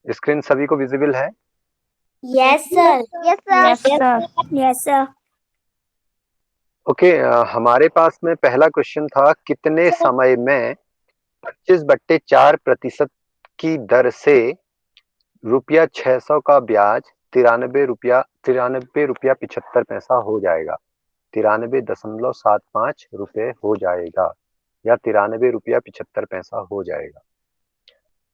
Screen सभी को visible है? Yes sir. Yes sir. Yes sir. Okay, हमारे पास में पहला क्वेश्चन था, कितने समय में 25/4% की दर से ₹600 का ब्याज 93 रुपया 75 पैसा हो जाएगा। 93.75 रुपये हो जाएगा या 93 रुपया 75 पैसा हो जाएगा।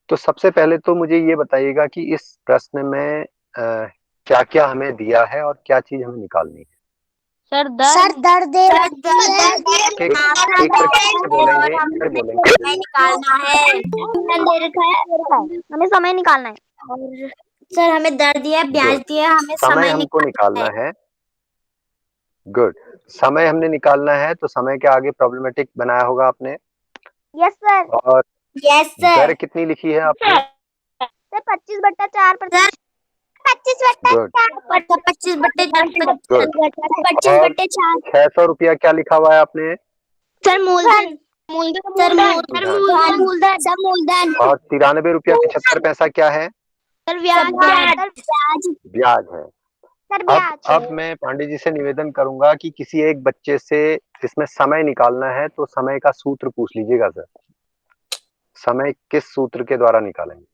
तो सबसे पहले तो मुझे ये बताइएगा कि इस प्रश्न में क्या क्या हमें दिया है और क्या चीज हमें निकालनी है। सर सर दर्द दर्द एक एक करके बोलेंगे, फिर बोलेंगे। समय निकालना है। हमें समय निकालना है। और सर हमें दर दिया, ब्याज दिया, हमें समय समय हमको निकालना निकालना है। गुड, समय हमने निकालना है, तो समय के आगे प्रॉब्लमेटिक बनाया होगा आपने। Yes sir. और यस दर सर। कितनी लिखी है आपने? सर 25/4%। 25/4 गुड। 25/4 गुड। 25/4 600 रुपया क्या लिखा हुआ है आपने? सर मूलधन। सर मूलधन। मूलधन। सर मूलधन। और 93 रुपया 75 पैसा क्या है? सर ब्याज। ब्याज। ब्याज है। सर अब ब्याज। अब मैं पांडे जी से निवेदन करूंगा कि किसी एक बच्चे से इसमें समय निकालना है, तो समय का सूत्र पूछ लीजिएगा सर। समय किस सूत्र के द्वारा निकालेंगे?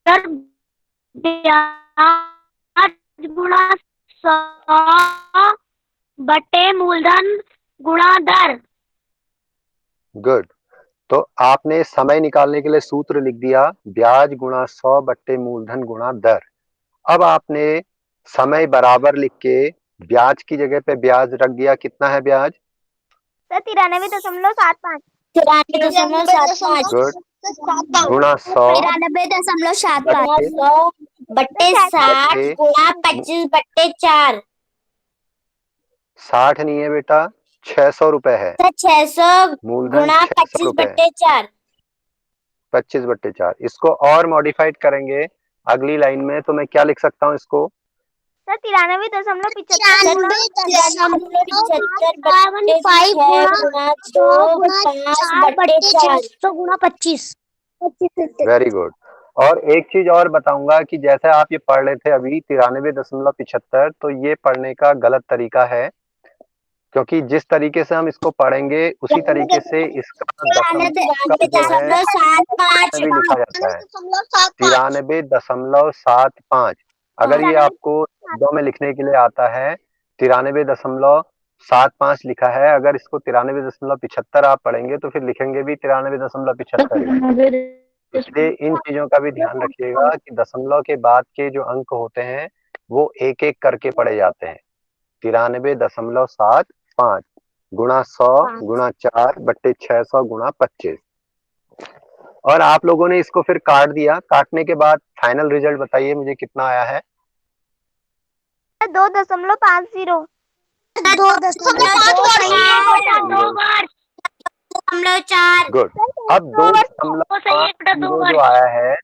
सर ब्याज गुणा 100/मूलधन गुणा दर। गुड। तो आपने समय निकालने के लिए सूत्र लिख दिया, ब्याज गुणा 100/मूलधन गुणा दर। अब आपने समय बराबर लिख के ब्याज की जगह पे ब्याज रख दिया। कितना है ब्याज? सर 93.75। 93.75 गुड। गुणा 100 93.75 बट्टे 60 बट्टे गुणा 25/4 60 नहीं है बेटा, 600 रुपए है। सर 600 मूलधन गुणा 600 रुपए है। 25/4 25/4 इसको और मॉडिफाइड करेंगे अगली लाइन में, तो मैं क्या लिख सकता हूँ इसको? सर 93.75 गुणा 93.75 गुणा 25। Very good. और एक चीज और बताऊंगा कि जैसे आप ये पढ़ रहे थे अभी 93.75, तो ये पढ़ने का गलत तरीका है, क्योंकि जिस तरीके से हम इसको पढ़ेंगे उसी तरीके से इसका दशमलव का जो है भी लिखा जाता है 93.75। अगर ये आपको शब्दों में लिखने के लिए आता है 93.75 लिखा है, अगर इसको 93.75 आप पढ़ेंगे तो फिर लिखेंगे भी 93.75। इसलिए इन चीजों का भी ध्यान रखिएगा कि दशमलव के बाद के जो अंक होते हैं वो एक एक करके पढ़े जाते हैं। 93.75 गुणा 100 गुणा 4/600 गुणा 25। और आप लोगों ने इसको फिर काट दिया, काटने के बाद फाइनल रिजल्ट बताइए मुझे कितना आया है? 2.50। 2.4 गुड। अब 2.50 जो आया है,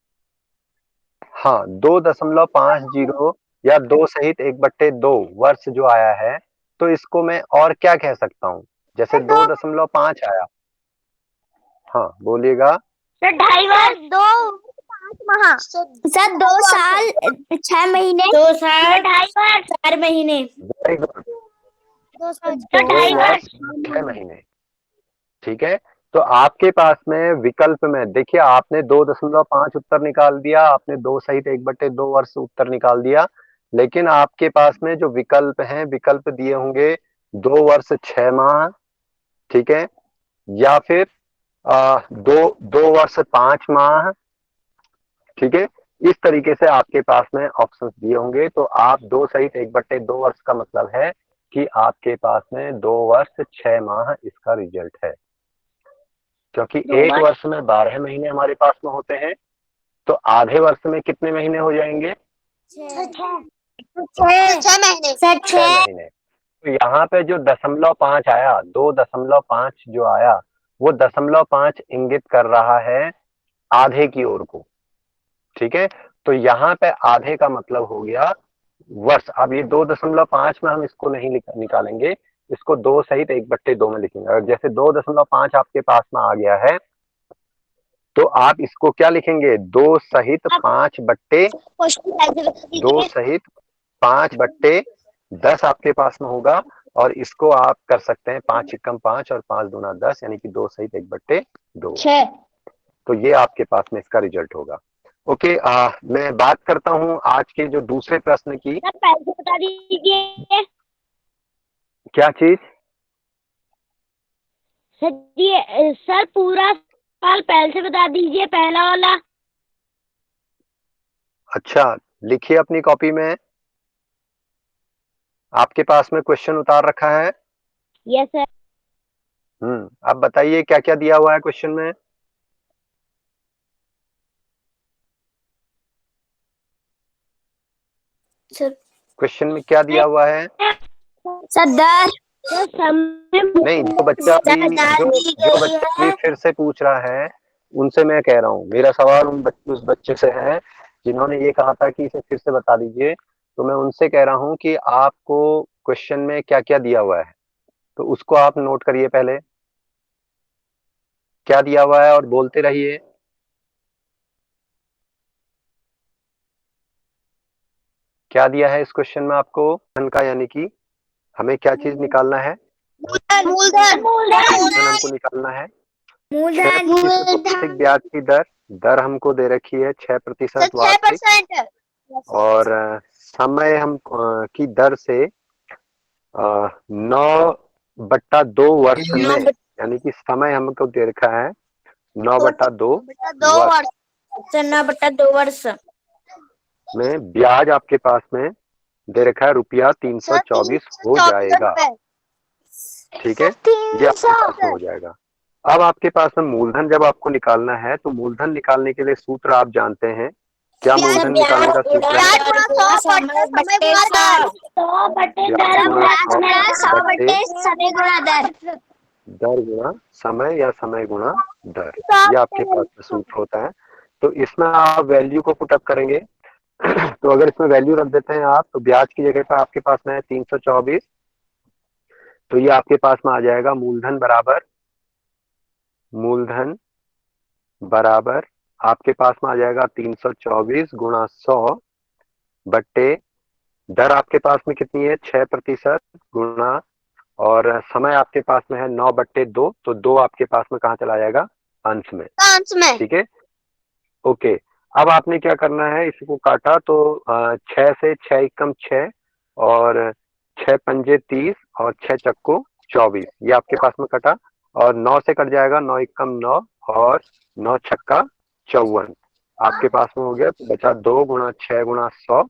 हाँ 2.50 या 2 सहित 1/2 वर्ष जो आया है, तो इसको मैं और क्या कह सकता हूँ? जैसे 2.5 आया, हाँ बोलिएगा। सर 2.5 वर्ष 2 माह। सर 2 साल 6 महीने 2 साल 4 महीने वेरी गुड। 2 साल 2 वर्ष 6 महीने। ठीक है, तो आपके पास में विकल्प में देखिए, आपने 2.5 उत्तर निकाल दिया, आपने 2 सहित 1/2 वर्ष उत्तर निकाल दिया, लेकिन आपके पास में जो विकल्प हैं, विकल्प दिए होंगे 2 वर्ष 6 माह, ठीक है, या फिर 2 वर्ष 5 माह, ठीक है। इस तरीके से आपके पास में ऑप्शंस दिए होंगे, तो आप 2 सहित 1/2 वर्ष का मतलब है कि आपके पास में 2 वर्ष 6 माह इसका रिजल्ट है। क्योंकि एक वर्ष में 12 महीने हमारे पास में होते हैं, तो आधे वर्ष में कितने महीने हो जाएंगे? 6 महीने सर 6 महीने। तो यहाँ पे जो 0.5 आया, 2.5 जो आया, वो 0.5 इंगित कर रहा है आधे की ओर को, ठीक है। तो यहाँ पे आधे का मतलब हो गया वर्ष। अब ये 2.5 में हम इसको नहीं निकालेंगे, इसको 2 सहित 1/2 में लिखेंगे। और जैसे 2.5 आपके पास में आ गया है तो आप इसको क्या लिखेंगे, 2 सहित 5/10 आपके पास में होगा। और इसको आप कर सकते हैं 5 एकम 5 और 5 दूना 10, यानी कि 2 सहित 1/2। तो ये आपके पास में इसका रिजल्ट होगा। ओके, मैं बात करता हूं आज के जो दूसरे प्रश्न की। पैसे बता दीजिए क्या चीज? सर पूरा सवाल पहले से बता दीजिए, पहला वाला। अच्छा, लिखिए अपनी कॉपी में, आपके पास में क्वेश्चन उतार रखा है। Yes sir. अब बताइए क्या क्या दिया हुआ है क्वेश्चन में। क्वेश्चन में क्या दिया हुआ है? सर दर नहीं, जो बच्चा भी फिर से पूछ रहा है उनसे मैं कह रहा हूँ, मेरा सवाल उस बच्चे से है जिन्होंने ये कहा था कि इसे फिर से बता दीजिए। तो मैं उनसे कह रहा हूँ कि आपको क्वेश्चन में क्या क्या दिया हुआ है, तो उसको आप नोट करिए पहले क्या दिया हुआ है और बोलते रहिए। क्या दिया है इस क्वेश्चन में आपको धन का, यानी कि हमें क्या चीज निकालना है? मूलधन हमको निकालना है। 6% वार्षिक ब्याज की दर हमको दे रखी है 6% वार्षिक, और समय हम की दर से 9/2 वर्ष में, यानी कि समय हमको दे रखा है 9/2 वर्ष में ब्याज आपके पास में दे रखा है रुपया 324 हो जाएगा। ठीक है, ये आपके पास में हो जाएगा। अब आपके पास में मूलधन जब आपको निकालना है तो मूलधन निकालने के लिए सूत्र आप जानते हैं। क्या मूलधन निकालने का सूत्र है? दर गुणा समय या समय गुणा दर, ये आपके पास में सूत्र होता है। तो इसमें आप वैल्यू को पुटअप करेंगे तो अगर इसमें वैल्यू रख देते हैं आप, तो ब्याज की जगह पर आपके पास में है 324, तो ये आपके पास में आ जाएगा मूलधन बराबर आपके पास में आ जाएगा 324 गुणा 100 बट्टे दर आपके पास में कितनी है 6% गुणा, और समय आपके पास में है 9/2, तो 2 आपके पास में कहाँ चला जाएगा, अंश में। ठीक है, ओके। अब आपने क्या करना है, इसको काटा तो 6 से 6 एकम 6 और 6 पंजे 30 और 6 चक्को 24, ये आपके पास में कटा। और 9 से कट जाएगा 9 एकम 9 और 9 छक्का 54, आपके पास में हो गया। तो बचा 2 गुणा 6 गुणा 100,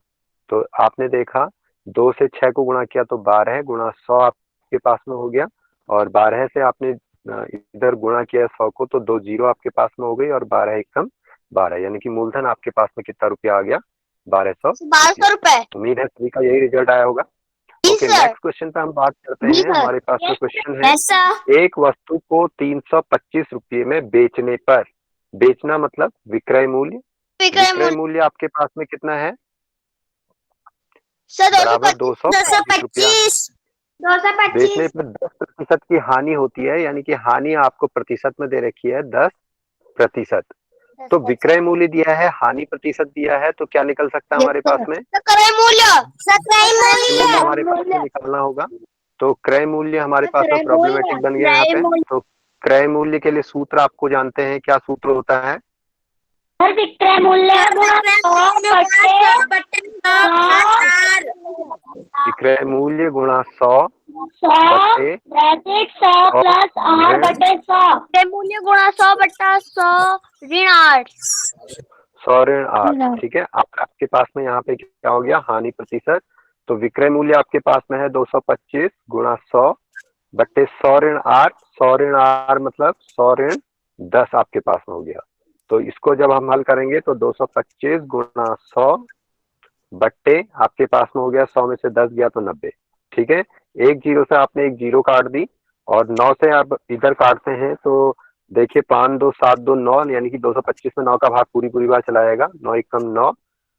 तो आपने देखा 2 से 6 को गुणा किया तो 12 गुणा 100 आपके पास में हो गया, और 12 से आपने इधर गुणा किया 100 को, तो 2 जीरो आपके पास में हो गई, और 12 एकम 12, यानी कि मूलधन आपके पास में कितना रुपया आ गया, 1200 रुपए। उम्मीद है सभी का यही रिजल्ट आया होगा। ओके, नेक्स्ट क्वेश्चन पे हम बात करते हैं। हमारे पास में क्वेश्चन है, एक वस्तु को 325 रुपये में बेचने पर, बेचना मतलब विक्रय मूल्य आपके पास में कितना है, बराबर 225 रुपया। बेचने पर 10% की हानि होती है, यानी कि हानि आपको प्रतिशत में दे रखी है 10%। तो विक्रय मूल्य दिया है, हानि प्रतिशत दिया है, तो क्या निकल सकता है हमारे पास में, हमारे पास में निकालना होगा। तो क्रय मूल्य हमारे पास में प्रॉब्लमेटिक बन गया यहाँ पे। तो क्रय मूल्य के लिए सूत्र आपको जानते हैं, क्या सूत्र होता है? विक्रय मूल्य विक्रय मूल्य गुणा 100 मूल्य गुणा 100/100 ऋण 8। 100 ऋण 8। ठीक है, आपके पास में यहाँ पे क्या हो गया, हानि प्रतिशत। तो विक्रय मूल्य आपके पास में है 225 गुणा 100 बट्टे 100 ऋण 8। 100 ऋण 8 मतलब 100 ऋण 10 आपके पास में हो गया। तो इसको जब हम हल करेंगे तो 225 गुणा 100 बट्टे आपके पास में हो गया, 100 में से 10 गया तो 90। ठीक है, एक जीरो से आपने एक जीरो काट दी, और 9 से आप इधर काटते हैं तो देखिए 5 2 7 2 9, यानी कि 225 में 9 का भाग पूरी बार चला जाएगा, 9 एकम 9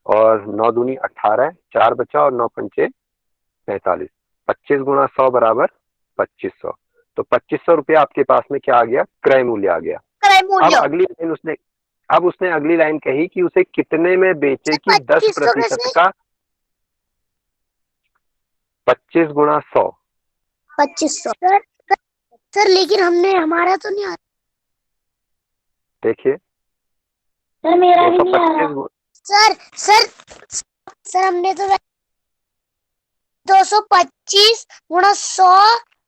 और 9 दूनी 18, 4 बचा और 9 पंचे 45। 25 गुणा 100 बराबर 2500। तो 2500 रुपया आपके पास में क्या आ गया, क्रय मूल्य आ गया। क्रय अब मूल्य उसने अगली लाइन कही कि उसे कितने में बेचे कि 10% का। 25 गुणा 100 2500 सर, लेकिन हमने हमारा तो नहीं आ रहा। देखिए सर मेरा भी नहीं आ रहा 225 सर। सर हमने तो 225 गुणा 100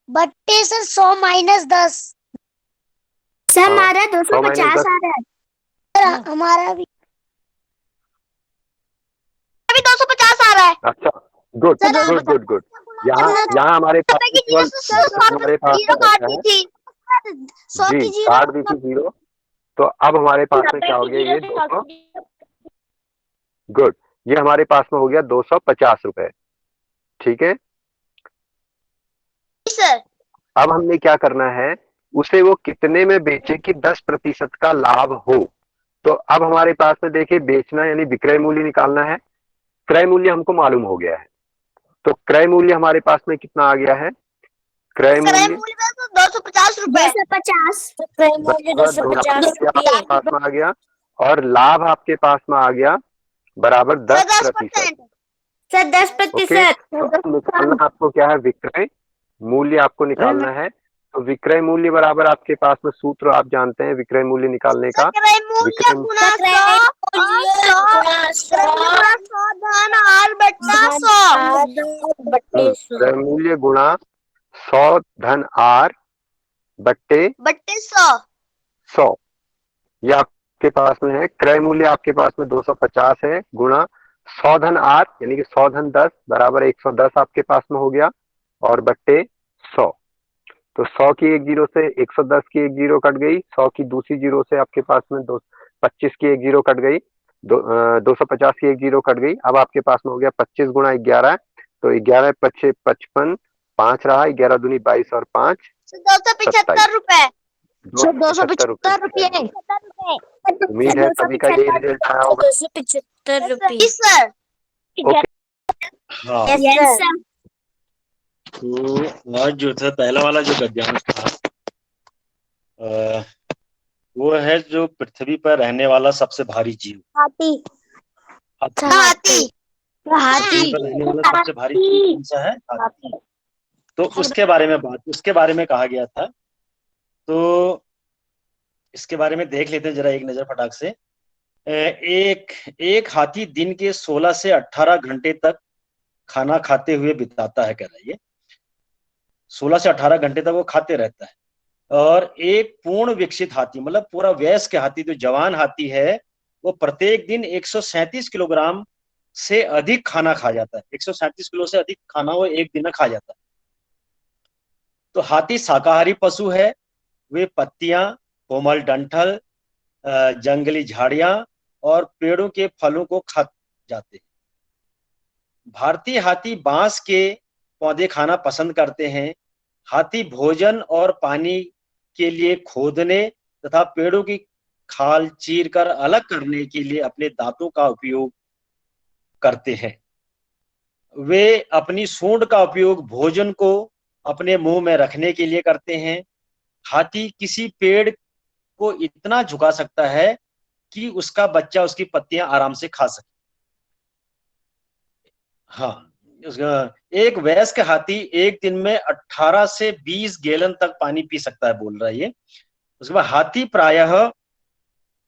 बट्टे सर 100 माइनस 10। सर हाँ, हमारा 100 माइनस 250 10। आ रहा है सर, हमारा भी अभी 250 आ रहा है। अच्छा, good sir, good good good. यहाँ हमारे पास पता है कि केवल हमारे पास जीरो में काट बचा दी है थी। 100 जी, की जीरो काट दी थी 0। तो अब हमारे पास में क्या हो गया, ये 200। गुड, ये हमारे पास में हो गया 250 रुपए। ठीक है, सर अब हमने क्या करना है, उसे वो कितने में बेचे कि 10% का लाभ हो। तो अब हमारे पास में देखिए, बेचना यानी विक्रय मूल्य निकालना है। क्रय मूल्य हमको मालूम हो गया है, तो क्रय मूल्य हमारे पास में कितना आ गया है, क्रय क्रय मूल्य मूल्य तो 250 रुपए। 250 क्रय मूल्य बराबर 250 250 रुपये। आपके पास में आ गया, और लाभ आपके पास में आ गया बराबर सर 10%। 10%। सर 10%। तो अब निकालना आपको क्या है, विक्रय मूल्य आपको निकालना है। तो विक्रय मूल्य बराबर आपके पास में सूत्र आप जानते हैं विक्रय मूल्य निकालने का। क्रय मूल्य विक्रय गुणा क्रय 100 मूल्य गुणा 100 धन आर बट्टा 100 बट्टे 100 क्रय मूल्य गुणा 100 धन आर बट्टे बट्टे 100। 100, ये आपके पास में है। क्रय मूल्य आपके पास में 250 है, गुणा 100 धन आर यानी कि 100 धन 10 बराबर 110 आपके पास में हो गया, और बट्टे 100। तो 100 की एक जीरो से 110 की एक जीरो कट गई, 100 की दूसरी जीरो से आपके पास में 25 की एक जीरो कट गई, 250 की एक जीरो कट गई। अब आपके पास में हो गया 25 गुणा 11। तो 11 पच्चे 55, 5 रहा, 11 दूनी 22 और 5 275 रुपए। 275 रुपये। उम्मीद है सभी का यही रिजल्ट आया होगा। 275 रुपये। सर हाँ, यस सर। तो आज जो था पहला वाला जो गद्यांश था, वो है जो पृथ्वी पर रहने वाला सबसे भारी जीव, हाथी। हाथी। हाथी पृथ्वी पर रहने वाला सबसे भारी जीव कौन सा है, हाथी। तो उसके बारे में कहा गया था। तो इसके बारे में देख लेते हैं जरा एक नजर फटाक से। एक हाथी दिन के 16 से 18 घंटे तक खाना खाते हुए बिताता है, कह रहा है ये। 16 से 18 घंटे तक वो खाते रहता है। और एक पूर्ण विकसित हाथी, मतलब पूरा वयस्क हाथी, जो जवान हाथी है, वो प्रत्येक दिन 137 किलोग्राम से अधिक खाना खा जाता है। 137 किलो से अधिक खाना वो एक दिन में खा जाता है। तो हाथी शाकाहारी पशु है। वे पत्तियां, कोमल डंठल, जंगली झाड़ियां और पेड़ों के फलों को खा जाते हैं। भारतीय हाथी बांस के पौधे खाना पसंद करते हैं। हाथी भोजन और पानी के लिए खोदने तथा पेड़ों की खाल चीर कर अलग करने के लिए अपने दांतों का उपयोग करते हैं। वे अपनी सूंड का उपयोग भोजन को अपने मुंह में रखने के लिए करते हैं। हाथी किसी पेड़ को इतना झुका सकता है कि उसका बच्चा उसकी पत्तियां आराम से खा सके। हाँ, एक वयस्क हाथी एक दिन में 18 से 20 गैलन तक पानी पी सकता है, बोल रहा है ये। उसके बाद हाथी प्रायः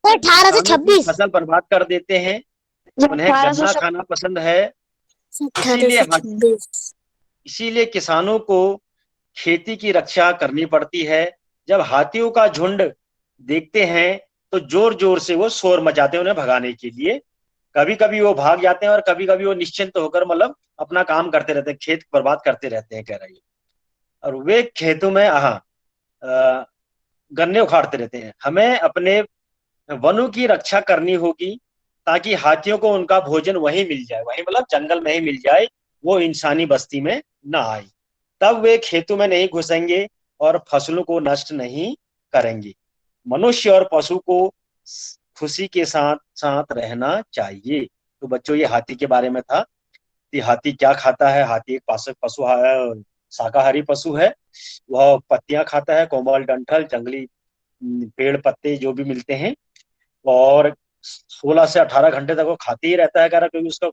18 से 26 फसल बर्बाद कर देते हैं। उन्हें गन्ना खाना पसंद है। 18 से 26 इसीलिए किसानों को खेती की रक्षा करनी पड़ती है। जब हाथियों का झुंड देखते हैं तो जोर जोर से वो शोर मचाते हैं उन्हें भगाने के लिए। कभी कभी वो भाग जाते हैं और कभी कभी वो निश्चिंत होकर मतलब अपना काम करते रहते हैं, खेत बर्बाद करते रहते हैं, कह रही है। और वे खेतों में गन्ने उखाड़ते रहते हैं। हमें अपने वनों की रक्षा करनी होगी ताकि हाथियों को उनका भोजन वहीं मिल जाए, वहीं मतलब जंगल में ही मिल जाए, वो इंसानी बस्ती में ना आए। तब वे खेतों में नहीं घुसेंगे और फसलों को नष्ट नहीं करेंगे। मनुष्य और पशु को खुशी के साथ साथ रहना चाहिए। तो बच्चों ये हाथी के बारे में था कि हाथी क्या खाता है। हाथी एक शाकाहारी पशु है। वह पत्तियां खाता है, कोमल डंठल, जंगली पेड़ पत्ते जो भी मिलते हैं, और 16 से 18 घंटे तक वो खाते ही रहता है, कारण क्योंकि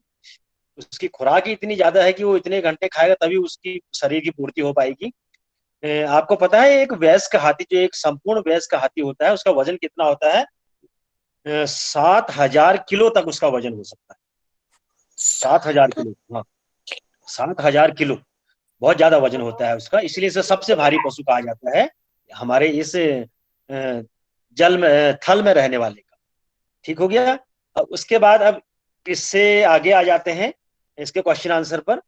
उसकी खुराक ही इतनी ज्यादा है कि वो इतने घंटे खाएगा तभी उसकी शरीर की पूर्ति हो पाएगी। आपको पता है एक वयस्क हाथी, जो एक संपूर्ण वयस्क हाथी होता है, उसका वजन कितना होता है? 7,000 किलो तक उसका वजन हो सकता है। 7,000 किलो, हाँ, 7,000 किलो बहुत ज्यादा वजन होता है उसका, इसलिए इसे सबसे भारी पशु कहा जाता है हमारे इस जल में, थल में रहने वाले का। ठीक हो गया। अब उसके बाद अब इससे आगे आ जाते हैं इसके क्वेश्चन आंसर पर।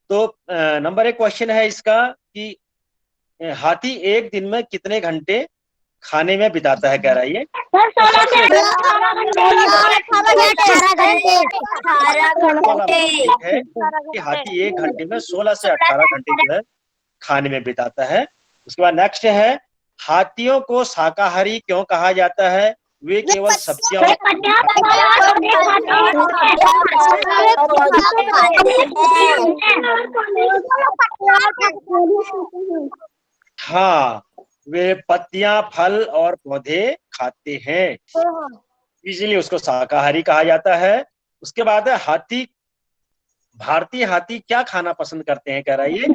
तो नंबर 1 क्वेश्चन है इसका कि हाथी एक दिन में कितने घंटे खाने में बिताता है, कह रहा है ये। ठीक है कि हाथी एक घंटे में 16 से 18 घंटे जो है खाने में बिताता है। उसके बाद नेक्स्ट है, हाथियों को शाकाहारी क्यों कहा जाता है? वे केवल सब्जियां हाँ, वे पत्तियां, फल और पौधे खाते हैं, इसीलिए उसको शाकाहारी कहा जाता है। उसके बाद है हाथी, भारतीय हाथी क्या खाना पसंद करते हैं, कह रहा है ये।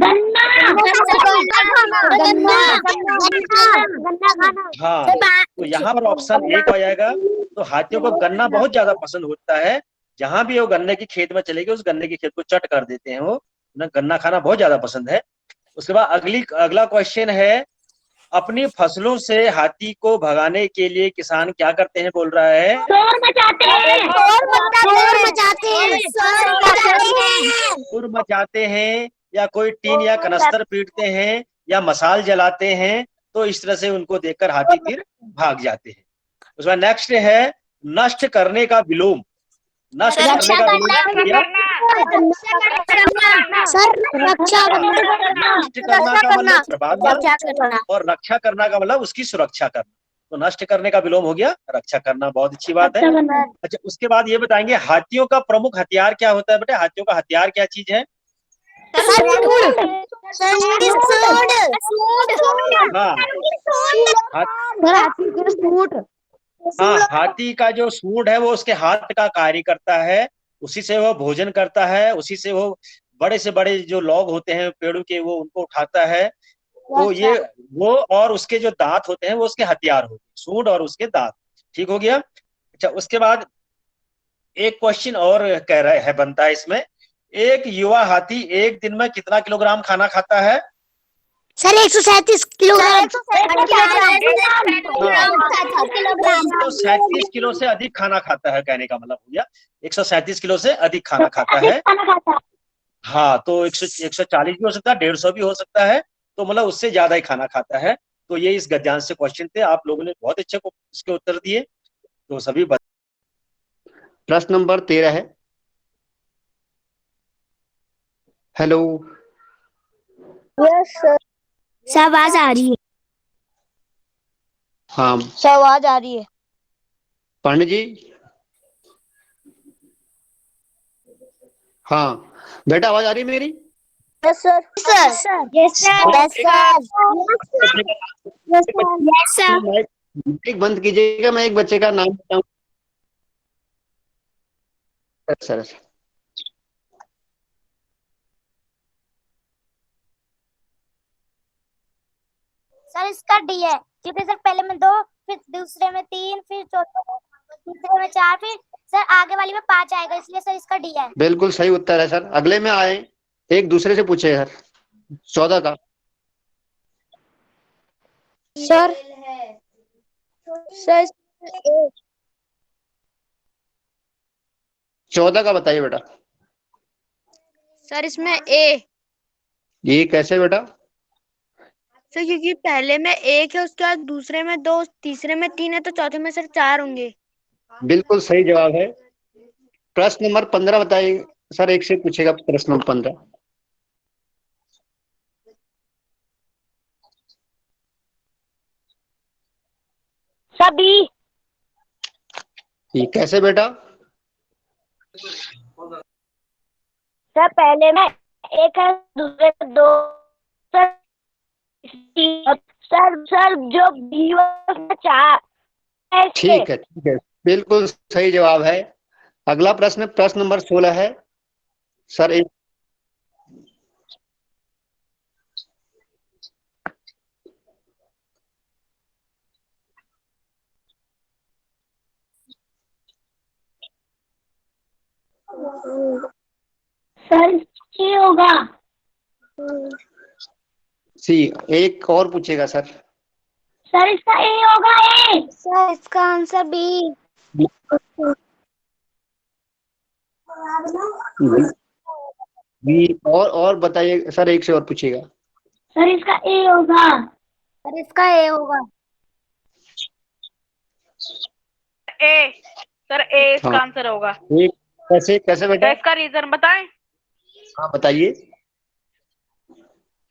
हाँ, तो यहाँ पर ऑप्शन 1 हो जाएगा। तो हाथियों को गन्ना बहुत ज्यादा पसंद होता है, जहां भी वो गन्ने की खेत में चले गए उस गन्ने की खेत को चट कर देते हैं, वो उन्हें गन्ना खाना बहुत ज्यादा पसंद है। उसके बाद अगला क्वेश्चन है, अपनी फसलों से हाथी को भगाने के लिए किसान क्या करते हैं, बोल रहा है। सुर मचाते हैं, या कोई टीन या कनस्तर पीटते हैं, या मसाल जलाते हैं, तो इस तरह से उनको देखकर हाथी फिर भाग जाते हैं। उसके बाद नेक्स्ट है, नष्ट करने का विलोम। नष्ट करने का विलोम क्या? नष्ट करना का मतलब बर्बाद करना, और रक्षा करना का मतलब उसकी सुरक्षा करना। तो नष्ट करने का विलोम हो गया रक्षा करना, बहुत अच्छी बात है। अच्छा, उसके बाद ये बताएंगे हाथियों का प्रमुख हथियार क्या होता है बेटे? हाथियों का हथियार क्या चीज है? हाँ, हाथी का जो सूंड है वो उसके हाथ का कार्य करता है, उसी से वो भोजन करता है, उसी से वो बड़े से बड़े जो लॉग होते हैं पेड़ों के वो उनको उठाता है। तो ये वो, और उसके जो दांत होते हैं वो उसके हथियार होते हैं, सूंड और उसके दांत। ठीक हो गया। अच्छा, उसके बाद एक क्वेश्चन और कह रहा है, बनता है इसमें, एक युवा हाथी एक दिन में कितना किलोग्राम खाना खाता है? Sir 137 kilogram. 137 किलो से अधिक खाना खाता है, कहने का मतलब हो गया 137 किलो से अधिक खाना खाता है। हाँ, तो 140 भी हो सकता है, 150 भी हो सकता है, तो मतलब उससे ज्यादा ही खाना खाता है। तो ये इस गद्यांश से क्वेश्चन थे, आप लोगों ने बहुत अच्छे को इसके उत्तर दिए, तो सभी प्रश्न नंबर 13 है। हेलो। Yes sir. आवाज आ रही है। हाँ आवाज आ रही है। पंडित जी। हाँ बेटा, आवाज आ रही है मेरी? Yes sir. Yes sir. एक बंद कीजिएगा, मैं एक बच्चे का नाम बताऊं। अच्छा। सर इसका डी है, क्योंकि सर पहले में 2, फिर दूसरे में 3, फिर चौथे तीसरे में 4, फिर सर आगे वाली में 5 आएगा, इसलिए सर इसका डी है। बिल्कुल सही उत्तर है सर। अगले में आए, एक दूसरे से पूछे सर 14 का। सर 14 का बताइए बेटा। सर इसमें ए। ये कैसे बेटा? सर क्योंकि पहले में 1 है, उसके बाद दूसरे में 2, तीसरे में 3 है, तो चौथे में सर 4 होंगे। बिल्कुल सही जवाब है। प्रश्न नंबर 15 बताइए सर, एक से पूछेगा प्रश्न नंबर 15। सभी। ये कैसे बेटा? सर पहले में एक है, दूसरे में दो। सर सर जो बी में चार है इसके। ठीक है, बिल्कुल सही जवाब है। अगला प्रश्न प्रश्न नंबर 16 है सर। एक सर ये होगा सी, एक और पूछेगा सर। सर इसका ए होगा, ए। सर इसका आंसर बी। बी और बताइए सर, एक से और पूछेगा। सर इसका ए होगा। सर इसका ए होगा। ए। सर ए इसका हाँ। आंसर होगा। एक कैसे कैसे तो बेटा? इसका रीजन बताएं। हाँ बताइए।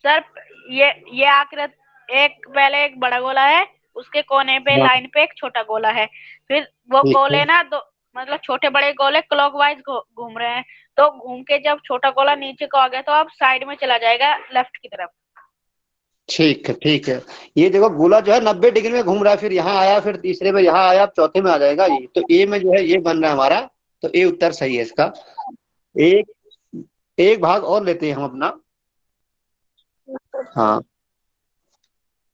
सर ये आकृत, एक पहले एक बड़ा गोला है, उसके कोने पे हाँ। लाइन पे एक छोटा गोला है, फिर वो ठीक गोले है। ना दो, मतलब छोटे बड़े गोले क्लॉकवाइज घूम रहे हैं, तो घूम के जब छोटा गोला नीचे को आ गया तो अब साइड में चला जाएगा लेफ्ट की तरफ। ठीक है। ये देखो गोला जो है 90 डिग्री में घूम रहा है, फिर यहाँ आया, फिर तीसरे में यहाँ आया, अब चौथे में आ जाएगा। ये तो ए में जो है ये बन रहा है हमारा, तो ए उत्तर सही है इसका। एक एक भाग और लेते हैं हम अपना। हाँ,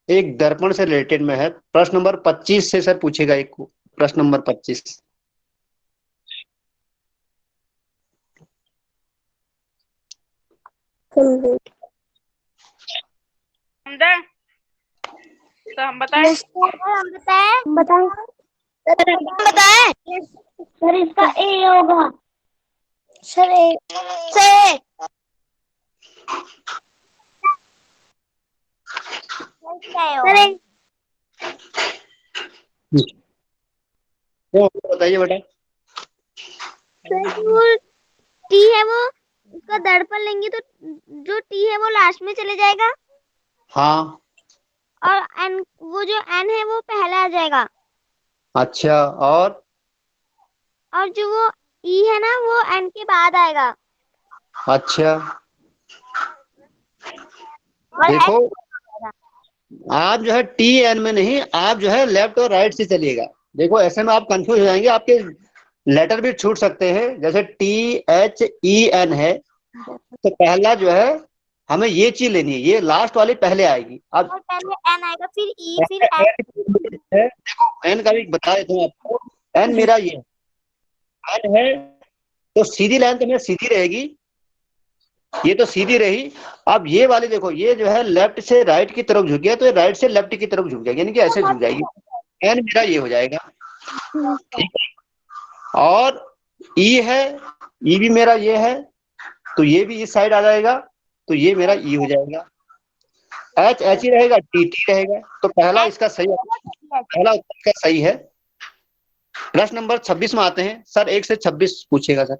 एक दर्पण से रिलेटेड में है, प्रश्न नंबर 25 से सर पूछेगा। एक प्रश्न नंबर 25। समझे? तो हम बताएं। हम बताएं। सर इसका ए होगा। सर ए से सर तो बताइए बेटा। जो टी है वो, उसका दर्पण लेंगे तो जो टी है वो लास्ट में चले जाएगा, हाँ। और एन, वो जो एन है वो पहले आ जाएगा, अच्छा, और जो वो ई है ना वो एन के बाद आएगा। अच्छा और देखो, आप जो है टी एन में नहीं, आप जो है लेफ्ट और राइट से चलिएगा। देखो ऐसे में आप कंफ्यूज हो जाएंगे, आपके लेटर भी छूट सकते हैं। जैसे टी एच ई एन है, तो पहला जो है हमें ये चीज लेनी है, ये लास्ट वाली पहले आएगी। अब और पहले एन आएगा, फिर ई, फिर एन। देखो एन का भी बता देता हूँ आपको। एन मेरा ये एन है, तो सीधी लाइन तो मेरा सीधी रहेगी, ये तो सीधी रही। अब ये वाली देखो, ये जो है लेफ्ट से राइट की तरफ झुक गया, तो ये राइट से लेफ्ट की तरफ झुक जाएगी, यानी कि ऐसे झुक जाएगी। एन मेरा ये हो जाएगा, ठीक है। और ई है, ई भी मेरा ये है, तो ये भी इस साइड आ जाएगा, तो ये मेरा ई हो जाएगा। एच एच ही रहेगा, टी टी रहेगा। तो पहला इसका सही, पहला उत्तर का सही है। प्रश्न नंबर 26 में आते हैं सर। 1 से 26 पूछेगा सर।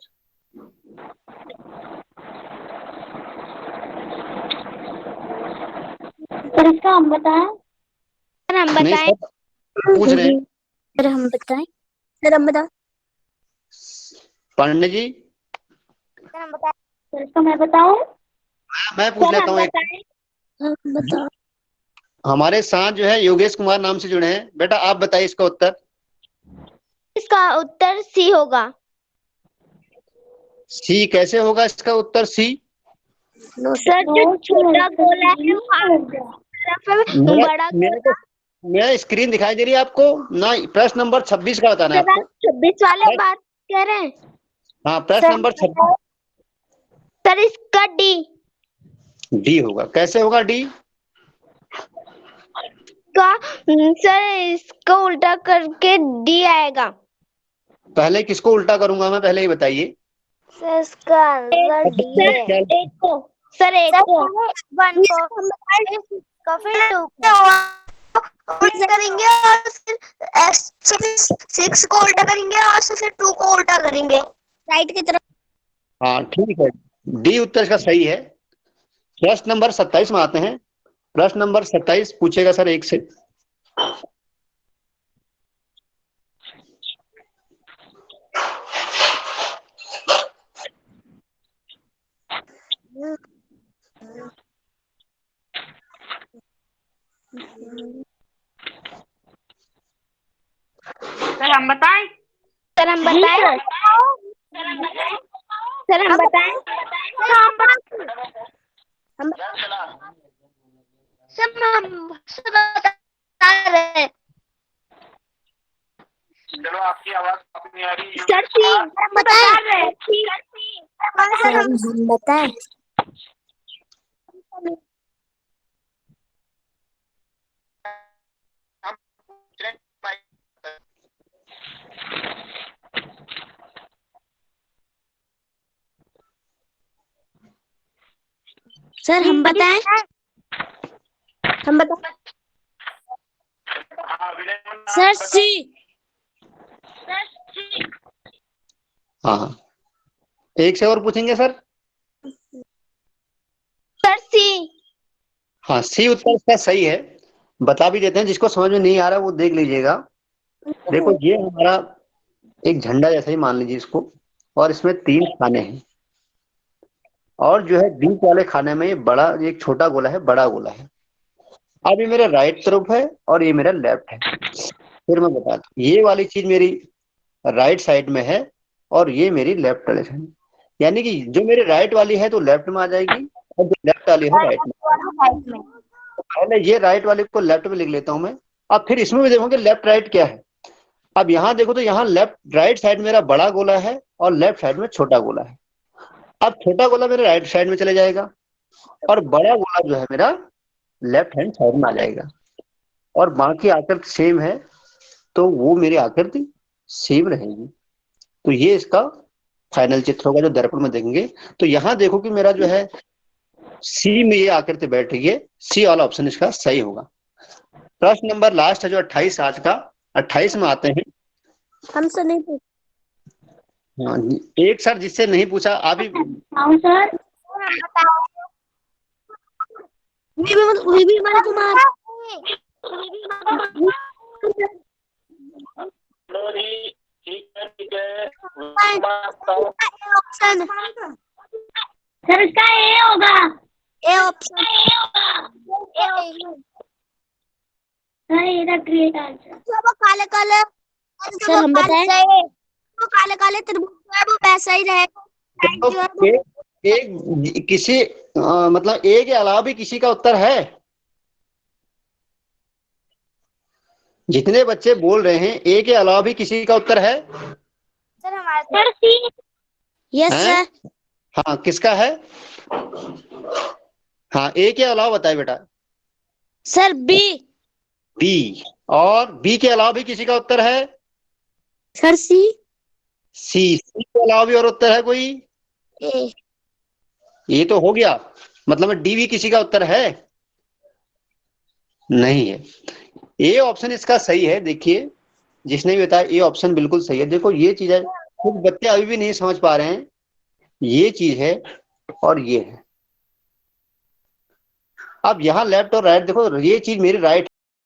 सर इसका हम बताएं। सर हम नहीं बताएं। सर, पूछ रहे हैं। सर हम बताएं। सर हम बताएं। पांडे जी, सर हम बताएं। सर इसका मैं बताऊं। मैं पूछ लेता हूँ एक। बताओ। हमारे साथ जो है योगेश कुमार नाम से जुड़े हैं, बेटा आप बताइए इसका उत्तर। इसका उत्तर सी होगा। सी कैसे होगा इसका उत्तर? सी सर जो छोटा गोला है वो बड़ा मेरा स्क्रीन दिखाई दे रही है आपको ना? प्रश्न नंबर 26 का बताना है आपको। 26 वाले बात कह रहे हैं। हाँ, प्रश्न नंबर 26। सर इसका डी। डी होगा। कैसे होगा डी? का सर इसको उल्टा करके डी आएगा। पहले किसको उल्टा करूंगा मैं, पहले ही बताइए। सर इसका आंसर डी है। एक को, सर एक को, वन को, फिर टू को उल्टा करेंगे और फिर 6 को उल्टा करेंगे और फिर 2 को उल्टा करेंगे राइट की तरफ। हाँ ठीक है, डी उत्तर इसका सही है। प्रश्न नंबर 27 में आते हैं। प्रश्न नंबर 27 पूछेगा सर 1 से। सर हम बताएं? सर हम बताएं? सर हम बताएं? सब बता रहे हैं। चलो आपकी आवाज काफी नहीं आ रही। सर बता रहे हैं। सर हम बताएं? सर हम बताएं? हम बताएं? सर सी। हाँ हाँ, एक से और पूछेंगे सर? सर सी। हाँ, सी उत्तर इसका सही है। बता भी देते हैं, जिसको समझ में नहीं आ रहा वो देख लीजिएगा। देखो ये हमारा एक झंडा जैसा ही मान लीजिए इसको, और इसमें 3 खाने हैं, और जो है बीच वाले खाने में ये बड़ा, एक छोटा गोला है, बड़ा गोला है। अब ये मेरा राइट तरफ है और ये मेरा लेफ्ट है। फिर मैं बताता हूँ, ये वाली चीज मेरी राइट साइड में है और ये मेरी लेफ्ट साइड है। यानी कि जो मेरी राइट वाली है तो लेफ्ट में आ जाएगी, और जो लेफ्ट वाली है राइट में। पहले ये राइट वाले को लेफ्ट में लिख लेता हूं मैं। अब फिर इसमें भी देखोगे लेफ्ट राइट क्या है। अब यहाँ देखो तो यहाँ लेफ्ट राइट साइड मेरा बड़ा गोला है और लेफ्ट साइड में छोटा गोला है। अब छोटा गोला मेरे राइट साइड में चले जाएगा और बड़ा गोला जो है मेरा लेफ्ट हैंड साइड में आ जाएगा, और बाकी आकृति सेम है तो वो मेरी आकृति सेम रहेगी। तो ये इसका फाइनल चित्र होगा जो दर्पण में देखेंगे। तो यहाँ देखो कि मेरा जो है सी में ये आकृति बैठ रही है। सी वाला ऑप्शन इसका सही होगा। प्रश्न नंबर लास्ट है जो 28 आज का। 28 में आते हैं। हमसे नहीं पूछ। हाँ, एक सर जिससे नहीं पूछा आप ही। सर कुमार। ऑप्शन सर इसका ए होगा। A option great answer. वो काले काले सर हम बताएं? वो काले काले त्रिभुज जो है वो वैसा ही रहेगा जो है वो। एक किसी मतलब ए के अलावा भी किसी का उत्तर है? जितने बच्चे बोल रहे हैं ए के अलावा भी किसी का उत्तर है? सर हमारा सी। यस हैं? सर। हाँ, किसका है? हाँ, ए के अलावा बताए बेटा। Sir B. बी, और बी के अलावा भी किसी का उत्तर है? सर सी। सी के अलावा भी और उत्तर है कोई? ए। ये तो हो गया, मतलब डी भी किसी का उत्तर है? नहीं है। ए ऑप्शन इसका सही है। देखिए जिसने भी बताया ए ऑप्शन बिल्कुल सही है। देखो ये चीज है, कुछ बच्चे अभी भी नहीं समझ पा रहे हैं। ये चीज है और ये है। अब यहाँ लेफ्ट और राइट देखो, ये चीज मेरी राइट